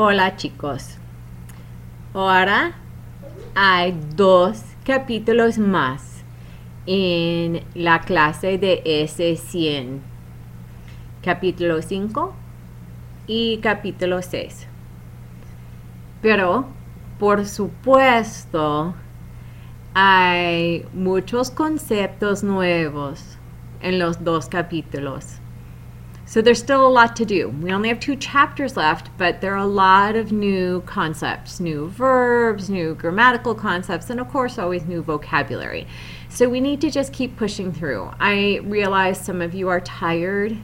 Hola chicos. Ahora hay 2 capítulos más en la clase de S100. Capítulo 5 y capítulo 6. Pero, por supuesto, hay muchos conceptos nuevos en los 2 capítulos. So there's still a lot to do. We only have 2 chapters left, but there are a lot of new concepts, new verbs, new grammatical concepts, and of course always new vocabulary. So we need to just keep pushing through. I realize some of you are tired,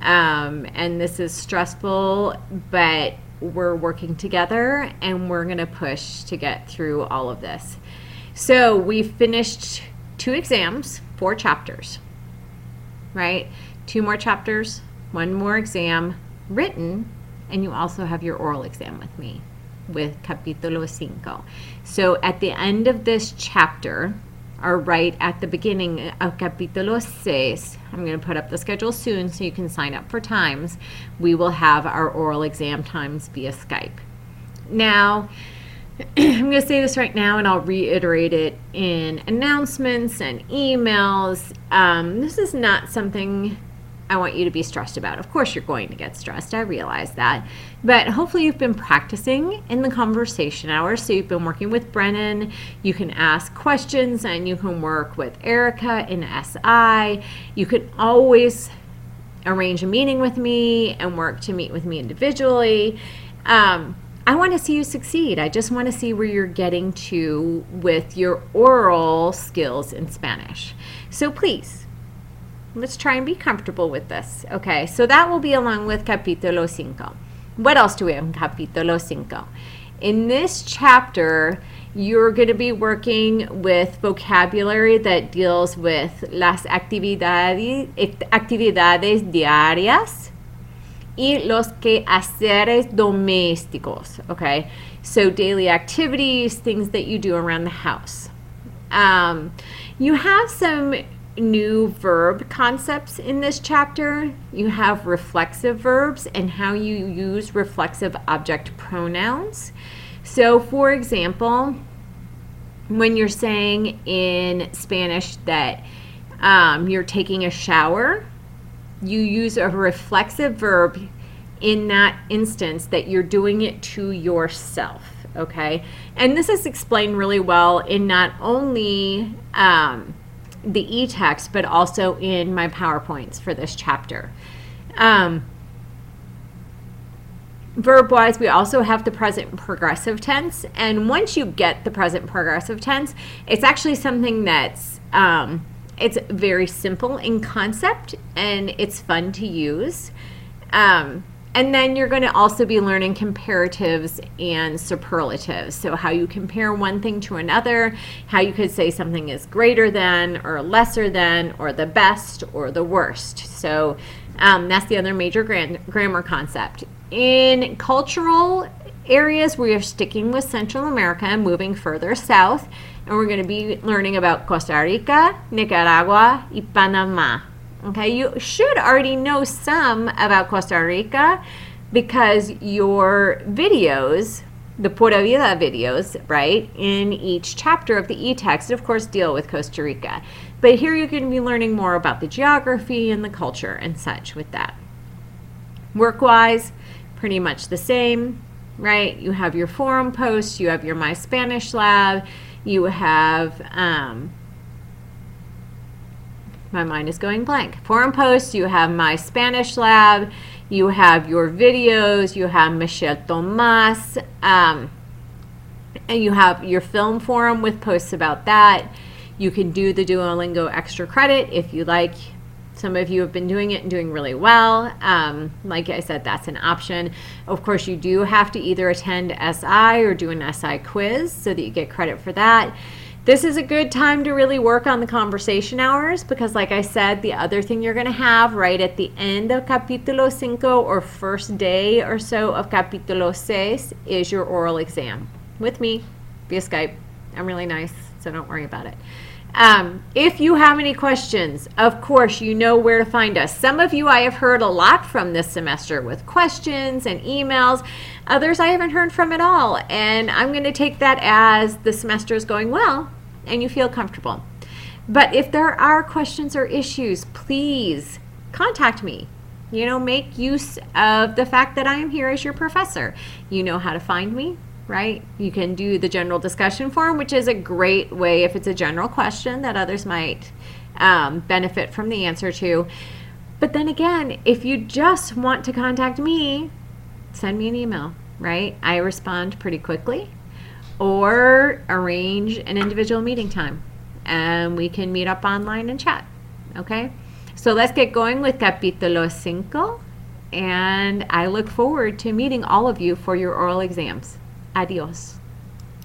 and this is stressful, but we're working together and we're going to push to get through all of this. So we've finished 2 exams, 4 chapters, right? 2 more chapters, 1 more exam written, and you also have your oral exam with me with Capitulo 5. So at the end of this chapter, or right at the beginning of Capitulo 6, I'm going to put up the schedule soon so you can sign up for times. We will have our oral exam times via Skype. Now, I'm going to say this right now, and I'll reiterate it in announcements and emails. This is not something I want you to be stressed about. Of course you're going to get stressed, I realize that. But hopefully you've been practicing in the conversation hours. So you've been working with Brennan. You can ask questions and you can work with Erica in SI. You can always arrange a meeting with me and work to meet with me individually. I want to see you succeed. I just want to see where you're getting to with your oral skills in Spanish. So please, let's try and be comfortable with this. Okay, so that will be along with Capitulo 5. What else do we have in Capitulo 5? In this chapter, you're going to be working with vocabulary that deals with las actividades diarias y los quehaceres domésticos. Okay, so daily activities, things that you do around the house. You have some new verb concepts in this chapter. You have reflexive verbs and how you use reflexive object pronouns. So for example, when you're saying in Spanish that you're taking a shower, you use a reflexive verb in that instance that you're doing it to yourself. Okay, and this is explained really well in not only the e-text, but also in my PowerPoints for this chapter. Verb-wise, we also have the present progressive tense, and once you get the present progressive tense, it's actually something that's it's very simple in concept and it's fun to use. And then you're going to also be learning comparatives and superlatives. So how you compare one thing to another, how you could say something is greater than or lesser than or the best or the worst. So that's the other major grammar concept. In cultural areas, we are sticking with Central America and moving further south. And we're going to be learning about Costa Rica, Nicaragua, y Panama. Okay, you should already know some about Costa Rica because your videos, the Pura Vida videos, right, in each chapter of the e-text, of course, deal with Costa Rica. But here you're going to be learning more about the geography and the culture and such with that. Work-wise, pretty much the same, right? You have your forum posts, you have your My Spanish Lab, you have my mind is going blank. Forum posts, you have My Spanish Lab, you have your videos, you have Michelle Tomas, and you have your film forum with posts about that. You can do the Duolingo extra credit if you like. Some of you have been doing it and doing really well. Like I said, that's an option. Of course, you do have to either attend SI or do an SI quiz so that you get credit for that. This is a good time to really work on the conversation hours because, like I said, the other thing you're going to have right at the end of Capitulo 5 or first day or so of Capitulo 6 is your oral exam with me via Skype. I'm really nice, so don't worry about it. If you have any questions, of course, you know where to find us. Some of you I have heard a lot from this semester with questions and emails. Others I haven't heard from at all. And I'm going to take that as the semester is going well and you feel comfortable. But if there are questions or issues, please contact me. You know, make use of the fact that I am here as your professor. You know how to find me, right? You can do the general discussion forum, which is a great way if it's a general question that others might benefit from the answer to. But then again, if you just want to contact me, send me an email, right? I respond pretty quickly, or arrange an individual meeting time and we can meet up online and chat, okay? So let's get going with Capitulo 5, and I look forward to meeting all of you for your oral exams. Adios.